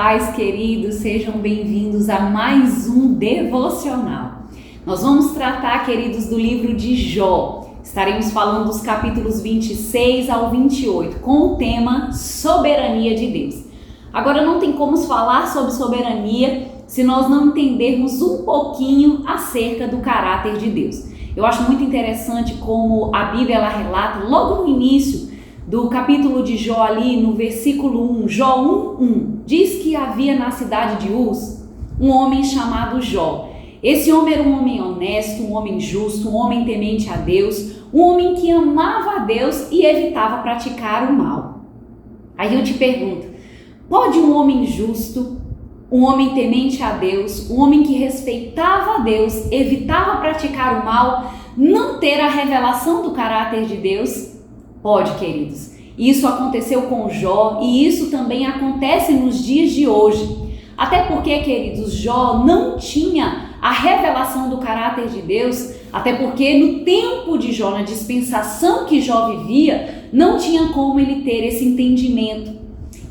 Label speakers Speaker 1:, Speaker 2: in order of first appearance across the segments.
Speaker 1: paz, queridos, sejam bem-vindos a mais um devocional. Nós vamos tratar, queridos, do livro de Jó. Estaremos falando dos capítulos 26 ao 28, com o tema Soberania de Deus. Agora, não tem como falar sobre soberania se nós não entendermos um pouquinho acerca do caráter de Deus. Eu acho muito interessante como a Bíblia ela relata, logo no início do capítulo de Jó, ali no versículo 1, Jó 1:1, diz que havia na cidade de Uz um homem chamado Jó. Esse homem era um homem honesto, um homem justo, um homem temente a Deus, um homem que amava a Deus e evitava praticar o mal. Aí eu te pergunto, pode um homem justo, um homem temente a Deus, um homem que respeitava a Deus, evitava praticar o mal, não ter a revelação do caráter de Deus? Pode, queridos. Isso aconteceu com Jó e isso também acontece nos dias de hoje. Até porque, queridos, Jó não tinha a revelação do caráter de Deus, até porque no tempo de Jó, na dispensação que Jó vivia, não tinha como ele ter esse entendimento.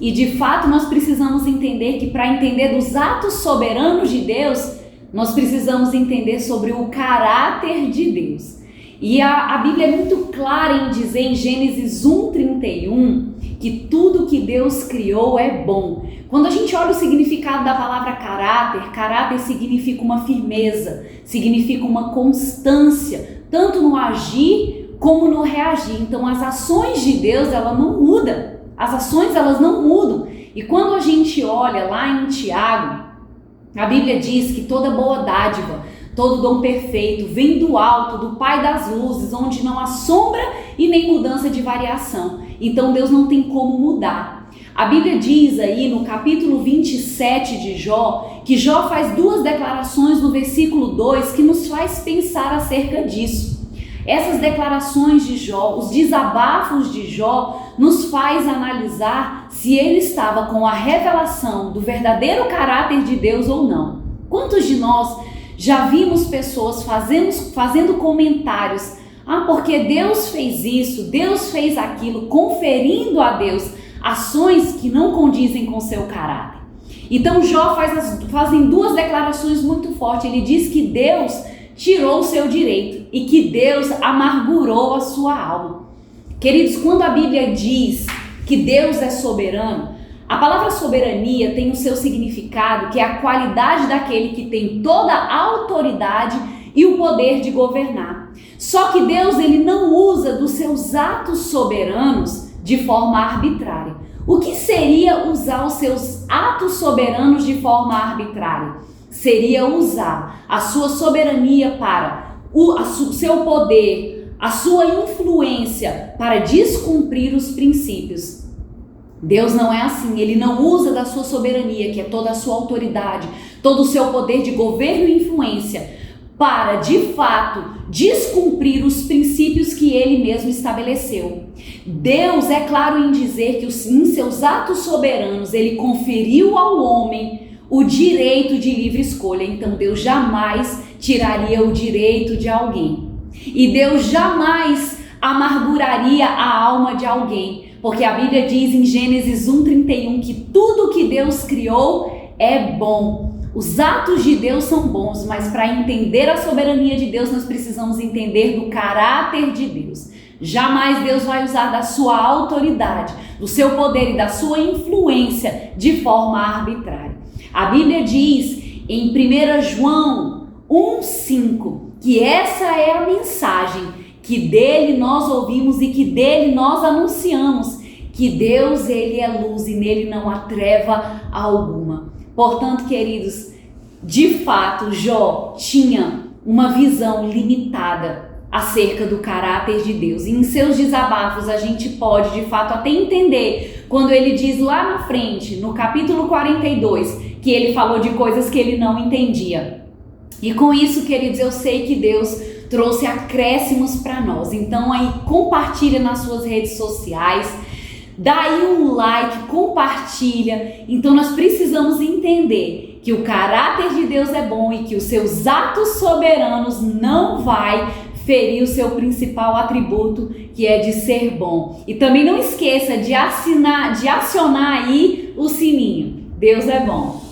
Speaker 1: E de fato nós precisamos entender que para entender dos atos soberanos de Deus, nós precisamos entender sobre o caráter de Deus. E a Bíblia é muito clara em dizer em Gênesis 1:31 que tudo que Deus criou é bom. Quando a gente olha o significado da palavra caráter, caráter significa uma firmeza, significa uma constância, tanto no agir como no reagir. Então as ações de Deus, elas não mudam. As ações, elas não mudam. E quando a gente olha lá em Tiago, a Bíblia diz que toda boa dádiva, todo dom perfeito vem do alto, do Pai das luzes, onde não há sombra e nem mudança de variação. Então Deus não tem como mudar. A Bíblia diz aí no capítulo 27 de Jó, que Jó faz duas declarações no versículo 2 que nos faz pensar acerca disso. Essas declarações de Jó, os desabafos de Jó, nos faz analisar se ele estava com a revelação do verdadeiro caráter de Deus ou não. Quantos de nós já vimos pessoas fazendo comentários, porque Deus fez isso, Deus fez aquilo, conferindo a Deus ações que não condizem com seu caráter. Então Jó fazem duas declarações muito fortes. Ele diz que Deus tirou o seu direito e que Deus amargurou a sua alma. Queridos, quando a Bíblia diz que Deus é soberano, a palavra soberania tem o seu significado, que é a qualidade daquele que tem toda a autoridade e o poder de governar. Só que Deus ele não usa dos seus atos soberanos de forma arbitrária. O que seria usar os seus atos soberanos de forma arbitrária? Seria usar a sua soberania para o seu poder, a sua influência para descumprir os princípios. Deus não é assim, ele não usa da sua soberania, que é toda a sua autoridade, todo o seu poder de governo e influência, para de fato descumprir os princípios que ele mesmo estabeleceu. Deus é claro em dizer que em seus atos soberanos ele conferiu ao homem o direito de livre escolha. Então Deus jamais tiraria o direito de alguém. E Deus jamais amarguraria a alma de alguém. Porque a Bíblia diz em Gênesis 1:31 que tudo que Deus criou é bom. Os atos de Deus são bons, mas para entender a soberania de Deus, nós precisamos entender do caráter de Deus. Jamais Deus vai usar da sua autoridade, do seu poder e da sua influência de forma arbitrária. A Bíblia diz em 1 João 1:5 que essa é a mensagem que dele nós ouvimos e que dele nós anunciamos, que Deus ele é luz e nele não há treva alguma. Portanto, queridos, de fato Jó tinha uma visão limitada acerca do caráter de Deus. E em seus desabafos a gente pode de fato até entender quando ele diz lá na frente, no capítulo 42, que ele falou de coisas que ele não entendia. E com isso, queridos, eu sei que Deus trouxe acréscimos para nós. Então aí compartilha nas suas redes sociais, dá aí um like, compartilha. Então nós precisamos entender que o caráter de Deus é bom e que os seus atos soberanos não vai ferir o seu principal atributo, que é de ser bom. E também não esqueça de acionar aí o sininho. Deus é bom.